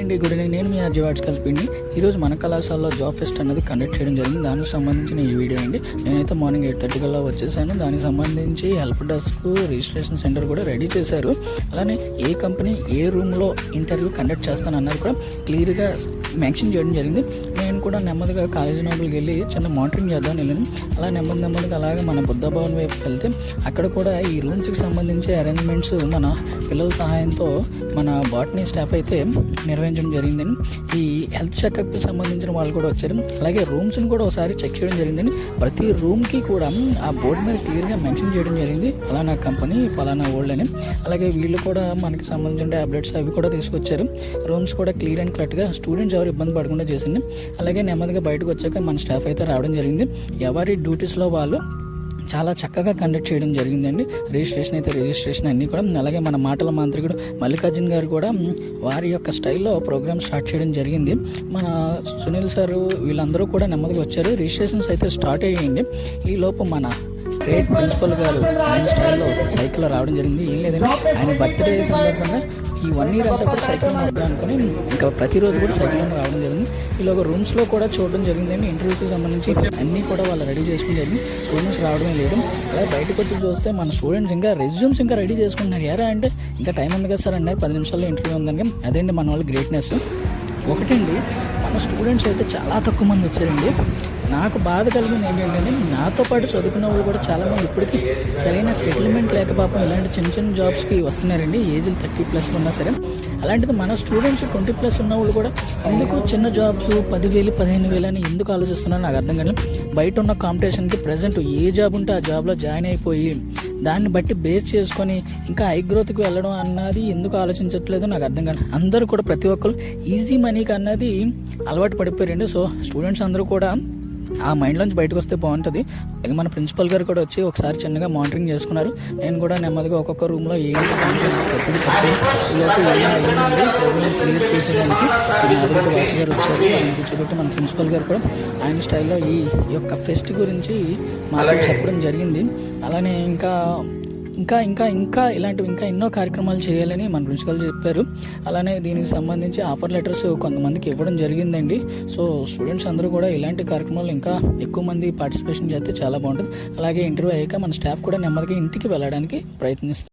అండి good evening. నేను మీ ఆర్జీవాడ్స్ కలిపిండి. ఈరోజు మన కళాశాలలో జాబ్ ఫెస్ట్ అనేది కండక్ట్ చేయడం జరిగింది. దానికి సంబంధించిన ఈ వీడియో అండి. నేనైతే మార్నింగ్ 8:30 కల్లా వచ్చేసాను. దానికి సంబంధించి హెల్ప్ డెస్క్ రిజిస్ట్రేషన్ సెంటర్ కూడా రెడీ చేశారు. అలానే ఏ కంపెనీ ఏ రూమ్లో ఇంటర్వ్యూ కండక్ట్ చేస్తాను అన్నది కూడా క్లియర్గా మెన్షన్ చేయడం జరిగింది. నేను కూడా నెమ్మదిగా కాలేజీ లోపలికి వెళ్ళి చిన్న మానిటరింగ్ చేద్దామని వెళ్ళాను. అలా నెమ్మదిగా అలాగే మన బుద్ధ భవన్ వైపు వెళ్తే అక్కడ కూడా ఈ రూమ్స్కి సంబంధించి అరేంజ్మెంట్స్ మన పిల్లల సహాయంతో మన బాటనీ స్టాఫ్ అయితే నిర్వహించడం జరిగిందండి. ఈ హెల్త్ చెకప్కి సంబంధించిన వాళ్ళు కూడా వచ్చారు. అలాగే రూమ్స్ని కూడా ఒకసారి చెక్ చేయడం జరిగిందండి. ప్రతి రూమ్కి కూడా ఆ బోర్డు మీద క్లియర్గా మెన్షన్ చేయడం జరిగింది, ఫలానా కంపెనీ ఫలానా ఓల్డ్ అని. అలాగే వీళ్ళు కూడా మనకి సంబంధించిన ట్యాబ్లెట్స్ అవి కూడా తీసుకొచ్చారు. రూమ్స్ కూడా క్లియర్ అండ్ కరెక్ట్గా స్టూడెంట్స్ ఎవరు ఇబ్బంది పడకుండా చేసింది. అలాగే నెమ్మదిగా బయటకు వచ్చాక మన స్టాఫ్ అయితే రావడం జరిగింది. ఎవరి డ్యూటీస్లో వాళ్ళు చాలా చక్కగా కండక్ట్ చేయడం జరిగిందండి. రిజిస్ట్రేషన్ అన్నీ కూడా. అలాగే మన మాటల మాంత్రికుడు మల్లికార్జున్ గారు కూడా వారి యొక్క స్టైల్లో ప్రోగ్రామ్ స్టార్ట్ చేయడం జరిగింది. మన సునీల్ సారు వీళ్ళందరూ కూడా నెమ్మదిగా వచ్చారు. రిజిస్ట్రేషన్స్ అయితే స్టార్ట్ అయ్యాయండి. ఈ లోపు మన గ్రేట్ ప్రిన్సిపల్ గారు ఆయన స్టైల్లో సైకిల్లో రావడం జరిగింది. ఏం లేదండి, ఆయన బర్త్డే సందర్భంగా ఈ 1 year అంతా కూడా సైకిల్ వద్దాం అనుకుని ఇంకా ప్రతిరోజు కూడా సైకిల్ రావడం జరిగింది. ఇలా రూమ్స్లో కూడా చూడడం జరిగిందండి. ఇంటర్వ్యూస్కి సంబంధించి అన్నీ కూడా వాళ్ళు రెడీ చేసుకుని జరిగింది. స్టూడెంట్స్ రావడమే లేదు. అలాగే బయటకు వచ్చి చూస్తే మన స్టూడెంట్స్ ఇంకా రెజ్యూమ్స్ ఇంకా రెడీ చేసుకుంటున్నారు. ఎరా అంటే ఇంకా టైం ఉంది కదా సార్ అన్నారు, 10 నిమిషాల్లో ఇంటర్వ్యూ ఉందని. అదేంటి మన వాళ్ళ గ్రేట్నెస్. ఒకటండి, మన స్టూడెంట్స్ అయితే చాలా తక్కువ మంది వచ్చారండి. నాకు బాధ కలిగింది ఏంటంటే నాతో పాటు చదువుకున్న వాళ్ళు కూడా చాలామంది ఇప్పటికీ సరైన సెటిల్మెంట్ లేక పాపం ఇలాంటి చిన్న జాబ్స్కి వస్తున్నారండి. ఏజ్లు 30+ ఉన్నా సరే. అలాంటిది మన స్టూడెంట్స్ 20+ ఉన్న వాళ్ళు కూడా ఎందుకు చిన్న జాబ్స్ 10,000 15,000 అని ఎందుకు ఆలోచిస్తున్నారో నాకు అర్థం కాదు. బయట ఉన్న కాంపిటీషన్కి ప్రజెంట్ ఏ జాబ్ ఉంటే ఆ జాబ్లో జాయిన్ అయిపోయి దాన్ని బట్టి బేస్ చేసుకొని ఇంకా హై గ్రోత్కి వెళ్ళడం అన్నది ఎందుకు ఆలోచించట్లేదో నాకు అర్థం కాదు. అందరూ కూడా ప్రతి ఒక్కరు ఈజీ మనీకి అన్నది అలవాటు పడిపోయారండి. సో స్టూడెంట్స్ అందరూ కూడా ఆ మైండ్లోంచి బయటకు వస్తే బాగుంటుంది. అలాగే మన ప్రిన్సిపల్ గారు కూడా వచ్చి ఒకసారి చిన్నగా మానిటరింగ్ చేసుకున్నారు. నేను కూడా నెమ్మదిగా ఒక్కొక్క రూమ్లో ఏంటి ప్రోగ్రామ్ క్లియర్ చేసేదానికి ఆదిరెడ్డి వాసు గారు వచ్చారు. ఆయన కూర్చోబెట్టి మన ప్రిన్సిపల్ గారు కూడా ఆయన స్టైల్లో ఈ యొక్క ఫెస్ట్ గురించి మాకు చెప్పడం జరిగింది. అలానే ఇంకా ఇలాంటివి ఇంకా ఎన్నో కార్యక్రమాలు చేయాలని మన ప్రిన్సిపల్ చెప్పారు. అలానే దీనికి సంబంధించి ఆఫర్ లెటర్స్ కొంతమందికి ఇవ్వడం జరిగిందండి. సో స్టూడెంట్స్ అందరూ కూడా ఇలాంటి కార్యక్రమాలు ఇంకా ఎక్కువ మంది పార్టిసిపేషన్ చేస్తే చాలా బాగుంటుంది. అలాగే ఇంటర్వ్యూ అయ్యాక మన స్టాఫ్ కూడా నెమ్మదిగా ఇంటికి వెళ్ళడానికి ప్రయత్నిస్తారు.